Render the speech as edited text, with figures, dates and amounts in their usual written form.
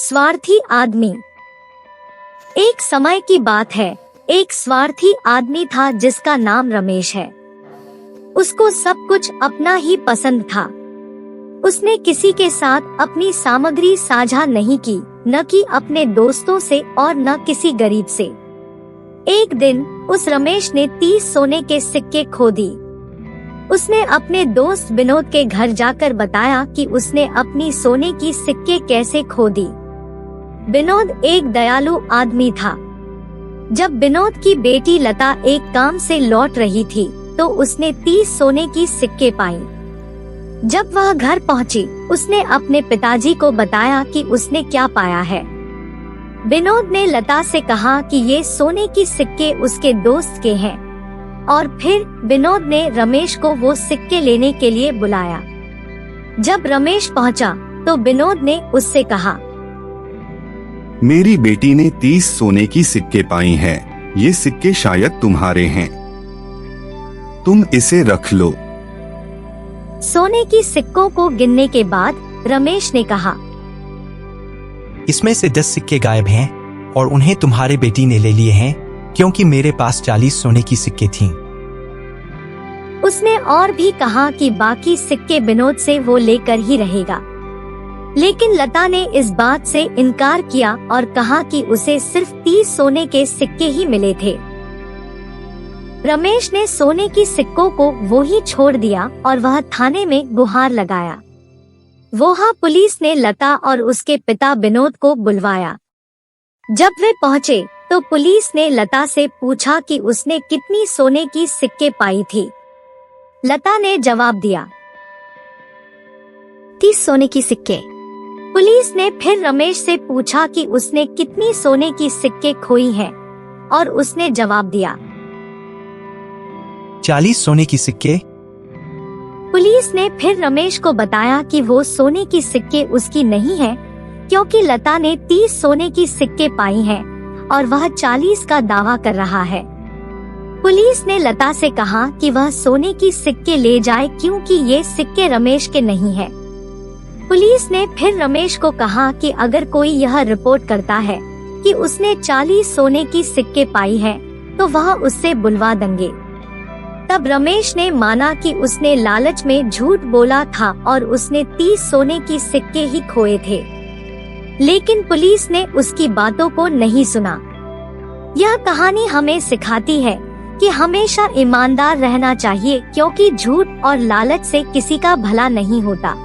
स्वार्थी आदमी। एक समय की बात है, एक स्वार्थी आदमी था जिसका नाम रमेश है। उसको सब कुछ अपना ही पसंद था। उसने किसी के साथ अपनी सामग्री साझा नहीं की, न कि अपने दोस्तों से और न किसी गरीब से। एक दिन उस रमेश ने 30 सोने के सिक्के खो दी। उसने अपने दोस्त विनोद के घर जाकर बताया कि उसने अपनी सोने की सिक्के कैसे खो दी। विनोद एक दयालु आदमी था। जब विनोद की बेटी लता एक काम से लौट रही थी तो उसने 30 सोने की सिक्के पाई। जब वह घर पहुंची, उसने अपने पिताजी को बताया कि उसने क्या पाया है। विनोद ने लता से कहा कि ये सोने की सिक्के उसके दोस्त के हैं, और फिर विनोद ने रमेश को वो सिक्के लेने के लिए बुलाया। जब रमेश पहुंचा तो विनोद ने उससे कहा, मेरी बेटी ने 30 सोने की सिक्के पाई हैं। ये सिक्के शायद तुम्हारे हैं, तुम इसे रख लो। सोने की सिक्कों को गिनने के बाद रमेश ने कहा, इसमें से 10 सिक्के गायब हैं और उन्हें तुम्हारे बेटी ने ले लिए हैं, क्योंकि मेरे पास 40 सोने की सिक्के थीं। उसने और भी कहा कि बाकी सिक्के विनोद से वो लेकर ही रहेगा, लेकिन लता ने इस बात से इनकार किया और कहा कि उसे सिर्फ 30 सोने के सिक्के ही मिले थे। रमेश ने सोने की सिक्कों को वो ही छोड़ दिया और वह थाने में गुहार लगाया। वहाँ पुलिस ने लता और उसके पिता विनोद को बुलवाया। जब वे पहुँचे तो पुलिस ने लता से पूछा कि उसने कितनी सोने की सिक्के पाई थी। लता ने जवाब दिया, 30 सोने की सिक्के। पुलिस ने फिर रमेश से पूछा कि उसने कितनी सोने की सिक्के खोई हैं, और उसने जवाब दिया, 40 सोने की सिक्के। पुलिस ने फिर रमेश को बताया कि वो सोने की सिक्के उसकी नहीं है, क्योंकि लता ने 30 सोने की सिक्के पाई हैं और वह 40 का दावा कर रहा है। पुलिस ने लता से कहा कि वह सोने की सिक्के ले जाए, क्योंकि ये सिक्के रमेश के नहीं है। पुलिस ने फिर रमेश को कहा कि अगर कोई यह रिपोर्ट करता है कि उसने 40 सोने की सिक्के पाई है तो वह उससे बुलवा देंगे। तब रमेश ने माना कि उसने लालच में झूठ बोला था और उसने 30 सोने की सिक्के ही खोए थे, लेकिन पुलिस ने उसकी बातों को नहीं सुना। यह कहानी हमें सिखाती है कि हमेशा ईमानदार रहना चाहिए, क्योंकि झूठ और लालच से किसी का भला नहीं होता।